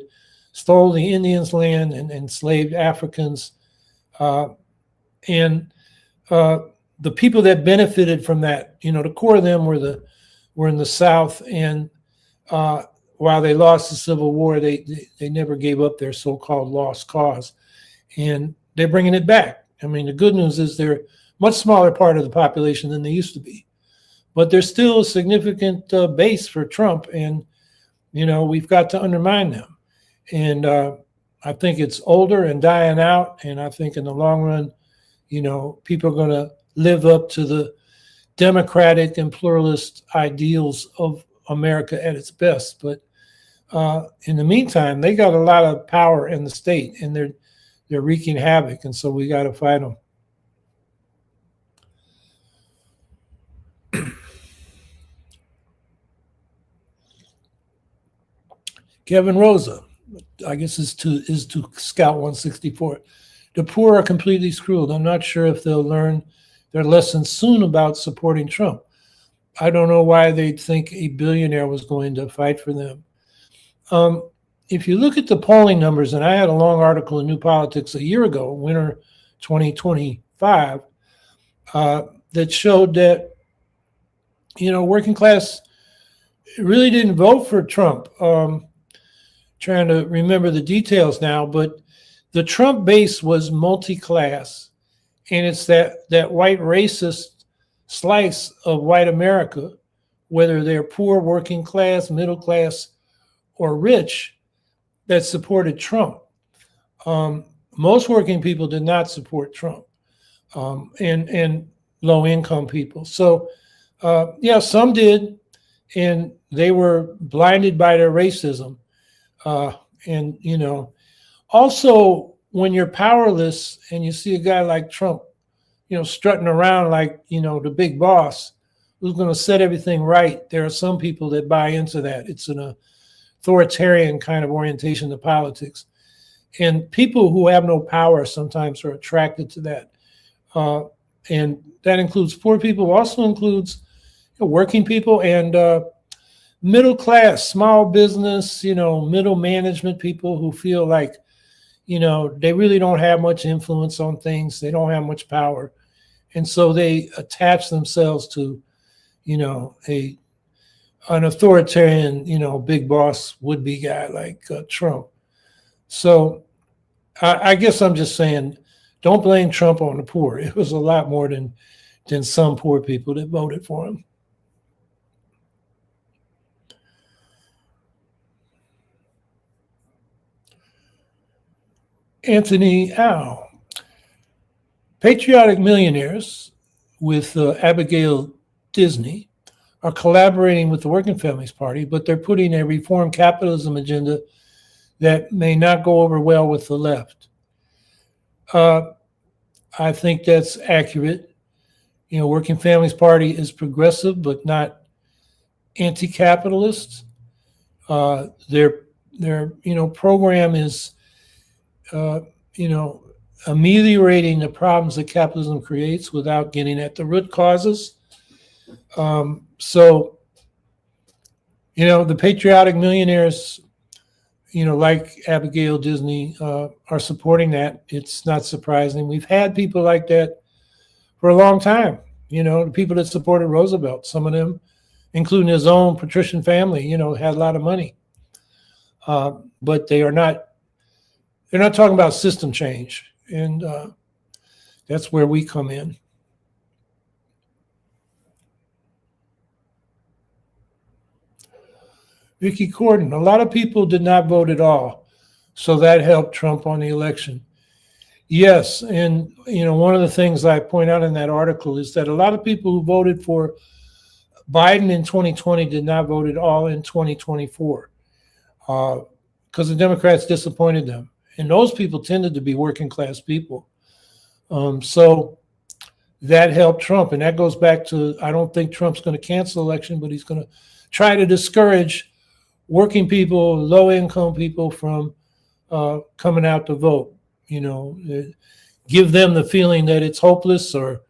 stole the Indians' land and enslaved Africans. And the people that benefited from that, the core of them were in the South. And while they lost the Civil War, they never gave up their so-called lost cause. And they're bringing it back. I mean, the good news is they're a much smaller part of the population than they used to be. But there's still a significant base for Trump. And, we've got to undermine them. And I think it's older and dying out. And I think in the long run, people are going to live up to the democratic and pluralist ideals of America at its best. But in the meantime, they got a lot of power in the state, and they're wreaking havoc. And so we got to fight them. Kevin Rosa, I guess is to Scout 164. The poor are completely screwed. I'm not sure if they'll learn their lesson soon about supporting Trump. I don't know why they'd think a billionaire was going to fight for them. If you look at the polling numbers, and I had a long article in New Politics a year ago, winter 2025, that showed that, working class really didn't vote for Trump. Trying to remember the details now, but the Trump base was multi-class, and it's that white racist slice of white America, whether they're poor, working class, middle class, or rich, that supported Trump. Most working people did not support Trump, and low-income people. So, yeah, some did, and they were blinded by their racism. And, also when you're powerless and you see a guy like Trump, strutting around like, the big boss who's going to set everything right, there are some people that buy into that. It's an authoritarian kind of orientation to politics. And people who have no power sometimes are attracted to that. And that includes poor people, also includes, working people and middle class, small business, middle management people who feel like, they really don't have much influence on things. They don't have much power. And so they attach themselves to, an authoritarian, big boss would-be guy like Trump. So I guess I'm just saying, don't blame Trump on the poor. It was a lot more than some poor people that voted for him. Anthony Au. Patriotic millionaires with Abigail Disney are collaborating with the Working Families Party, but they're putting a reform capitalism agenda that may not go over well with the left. I think that's accurate. Working Families Party is progressive, but not anti-capitalist. Their program is, ameliorating the problems that capitalism creates without getting at the root causes. So, the patriotic millionaires, like Abigail Disney, are supporting that. It's not surprising. We've had people like that for a long time. The people that supported Roosevelt, some of them, including his own patrician family, had a lot of money. But they're not talking about system change. And that's where we come in. Vicky Corden, a lot of people did not vote at all, so that helped Trump on the election. Yes, and one of the things I point out in that article is that a lot of people who voted for Biden in 2020 did not vote at all in 2024 because the Democrats disappointed them. And those people tended to be working class people. So that helped Trump. And that goes back to, I don't think Trump's going to cancel the election, but he's going to try to discourage working people, low income people from coming out to vote. Give them the feeling that it's hopeless, or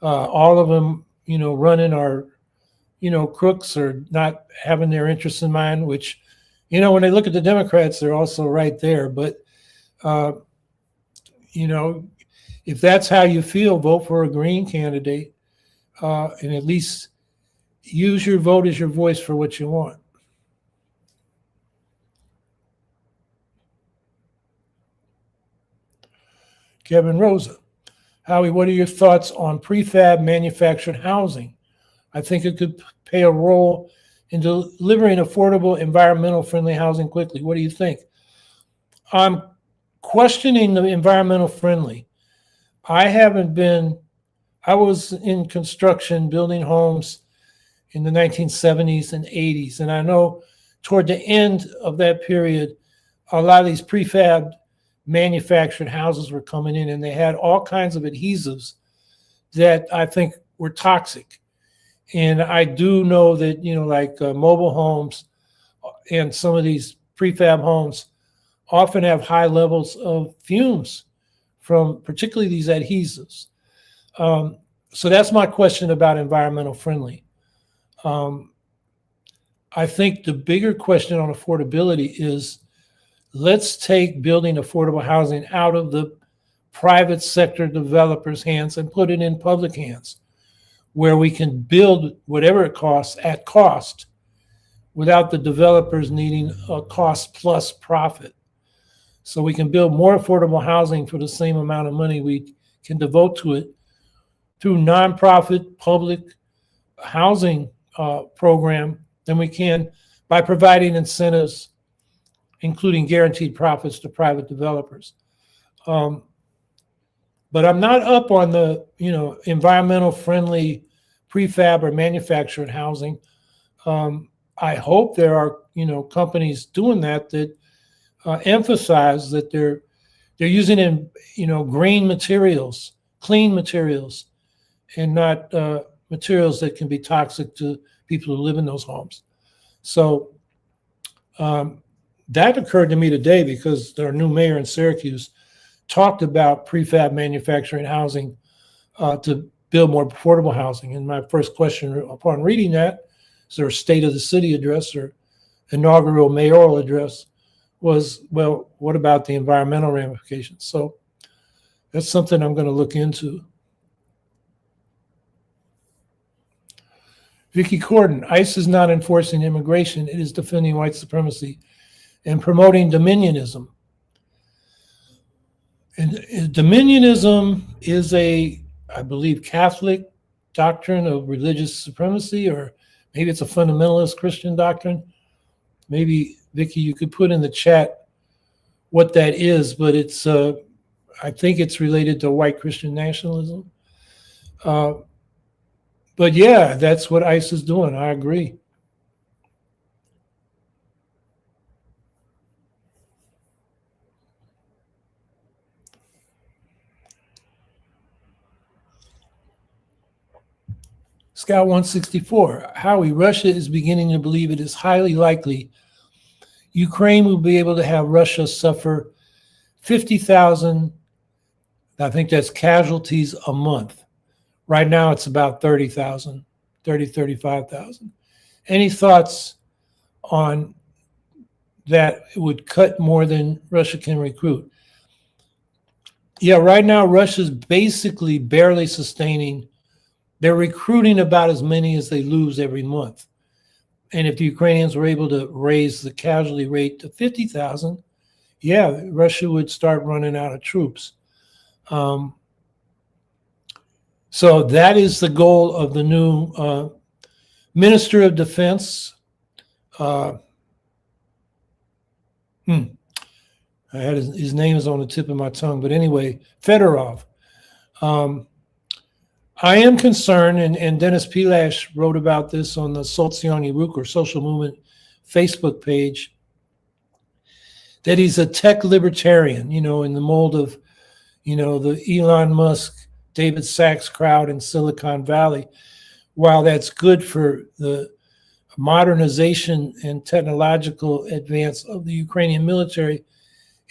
all of them, running are, crooks or not having their interests in mind, which, when they look at the Democrats, they're also right there. But if that's how you feel, vote for a green candidate, and at least use your vote as your voice for what you want. Kevin Rosa. Howie, what are your thoughts on prefab manufactured housing? I think it could play a role in delivering affordable, environmental friendly housing quickly. What do you think? I'm questioning the environmental friendly. I was in construction building homes in the 1970s and 80s. And I know toward the end of that period, a lot of these prefab manufactured houses were coming in, and they had all kinds of adhesives that I think were toxic. And I do know that, like mobile homes and some of these prefab homes often have high levels of fumes from particularly these adhesives. So that's my question about environmental friendly. I think the bigger question on affordability is, let's take building affordable housing out of the private sector developers' hands and put it in public hands, where we can build whatever it costs at cost without the developers needing a cost plus profit. So we can build more affordable housing for the same amount of money we can devote to it through nonprofit public housing program than we can by providing incentives, including guaranteed profits to private developers. But I'm not up on the environmental friendly prefab or manufactured housing. I hope there are companies doing that emphasize that they're using in green materials, clean materials, and not materials that can be toxic to people who live in those homes. So that occurred to me today because our new mayor in Syracuse talked about prefab manufacturing housing to build more affordable housing. And my first question upon reading that, is there a state of the city address or inaugural mayoral address, was, well, what about the environmental ramifications? So that's something I'm going to look into. Vicky Corden, ICE is not enforcing immigration. It is defending white supremacy and promoting dominionism. And dominionism is I believe, Catholic doctrine of religious supremacy, or maybe it's a fundamentalist Christian doctrine. Maybe, Vicky, you could put in the chat what that is, but it's, I think it's related to white Christian nationalism. But yeah, that's what ICE is doing. I agree. Scout 164, Howie, Russia is beginning to believe it is highly likely Ukraine will be able to have Russia suffer 50,000, I think that's casualties a month. Right now it's about 30,000, 35,000. Any thoughts on that? It would cut more than Russia can recruit. Yeah, right now Russia's basically barely sustaining. They're recruiting about as many as they lose every month. And if the Ukrainians were able to raise the casualty rate to 50,000, yeah, Russia would start running out of troops. So that is the goal of the new Minister of Defense. I had his name is on the tip of my tongue, but anyway, Fedorov. I am concerned, and Dennis Pilash wrote about this on the Sotsiony Ruk, or Social Movement Facebook page, that he's a tech libertarian, in the mold of, the Elon Musk, David Sachs crowd in Silicon Valley. While that's good for the modernization and technological advance of the Ukrainian military,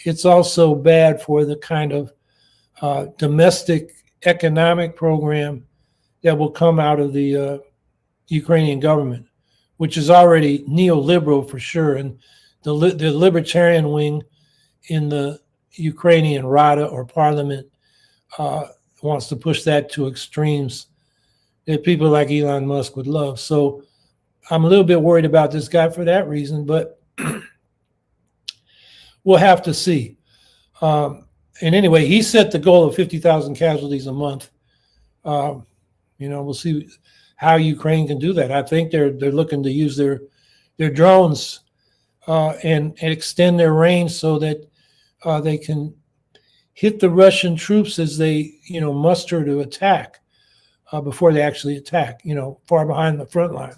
it's also bad for the kind of domestic economic program that will come out of the Ukrainian government, which is already neoliberal for sure. And the libertarian wing in the Ukrainian Rada, or parliament, wants to push that to extremes that people like Elon Musk would love. So I'm a little bit worried about this guy for that reason, but we'll have to see. And anyway, he set the goal of 50,000 casualties a month. We'll see how Ukraine can do that. I think they're looking to use their drones and extend their range so that they can hit the Russian troops as they muster to attack before they actually attack. Far behind the front line.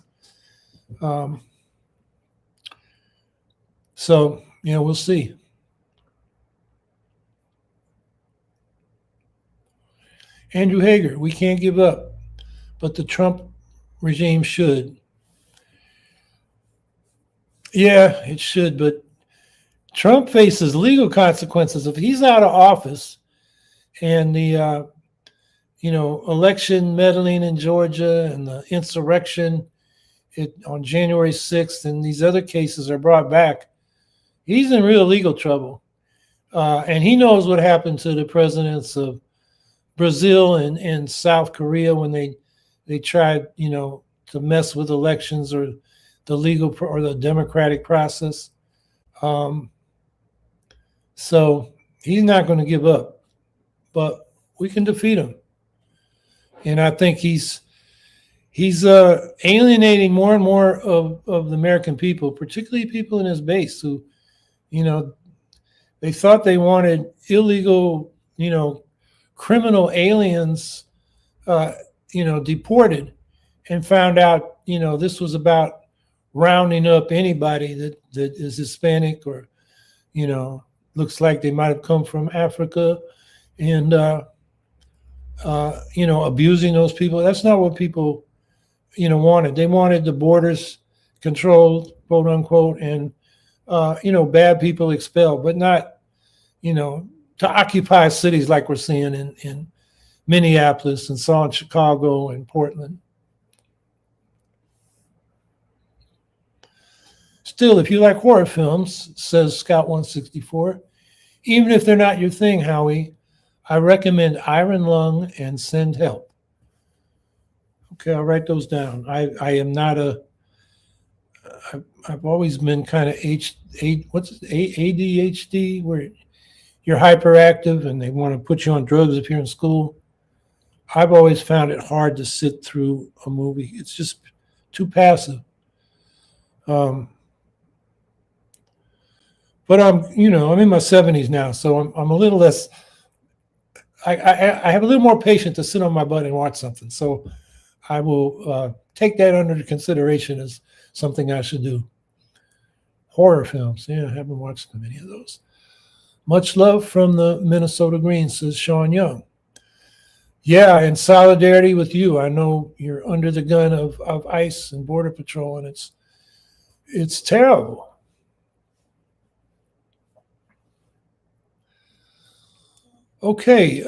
So we'll see. Andrew Hager, we can't give up, but the Trump regime should. Yeah, it should, but Trump faces legal consequences if he's out of office, and the election meddling in Georgia and the insurrection on January 6th and these other cases are brought back. He's in real legal trouble, and he knows what happened to the presidents of Brazil and South Korea when they tried, to mess with elections or the legal or the democratic process. So he's not going to give up, but we can defeat him. And I think he's alienating more and more of the American people, particularly people in his base who, they thought they wanted illegal, criminal aliens, deported, and found out, this was about rounding up anybody that is Hispanic or, looks like they might have come from Africa, and, abusing those people. That's not what people, wanted. They wanted the borders controlled, quote unquote, and, bad people expelled, but not, to occupy cities like we're seeing in Minneapolis and saw in Chicago and Portland. Still, if you like horror films, says Scout 164, even if they're not your thing, Howie, I recommend Iron Lung and Send Help. Okay, I'll write those down. I am not I've always been kind of ADHD, where you're hyperactive and they want to put you on drugs if you're in school. I've always found it hard to sit through a movie. It's just too passive. But I'm in my 70s now, so I'm a little less. I have a little more patience to sit on my butt and watch something. So I will take that under consideration as something I should do. Horror films, yeah, I haven't watched many of those. Much love from the Minnesota Green, says Sean Young. Yeah, in solidarity with you. I know you're under the gun of ICE and Border Patrol, and it's terrible. Okay,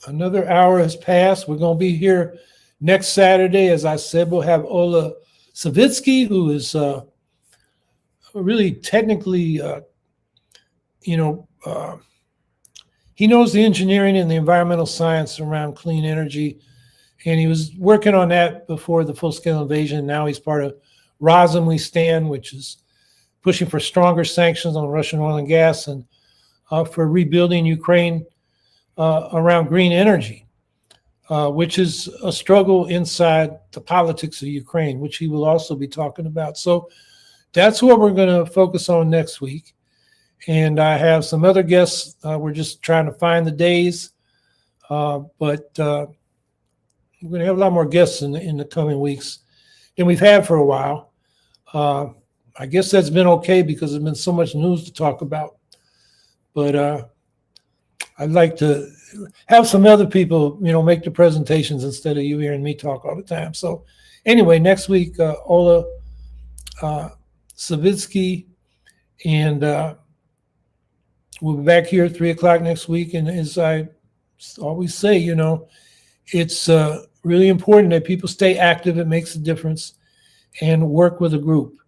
another hour has passed. We're going to be here next Saturday. As I said, we'll have Ola Savitsky, who is really technically, he knows the engineering and the environmental science around clean energy, and he was working on that before the full-scale invasion. Now he's part of Razum We Stand, which is pushing for stronger sanctions on Russian oil and gas and for rebuilding Ukraine around green energy, which is a struggle inside the politics of Ukraine, which he will also be talking about. So that's what we're going to focus on next week. And I have some other guests. We're just trying to find the days, but we're going to have a lot more guests in the coming weeks than we've had for a while. I guess that's been okay because there's been so much news to talk about. But I'd like to have some other people, make the presentations instead of you hearing me talk all the time. So anyway, next week, Ola Savitsky, and we'll be back here at 3:00 next week. And as I always say, it's really important that people stay active. It makes a difference, and work with a group.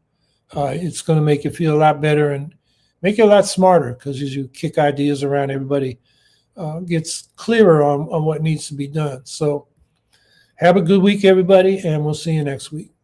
It's going to make you feel a lot better and make you a lot smarter, because as you kick ideas around, everybody gets clearer on what needs to be done. So have a good week, everybody, and we'll see you next week.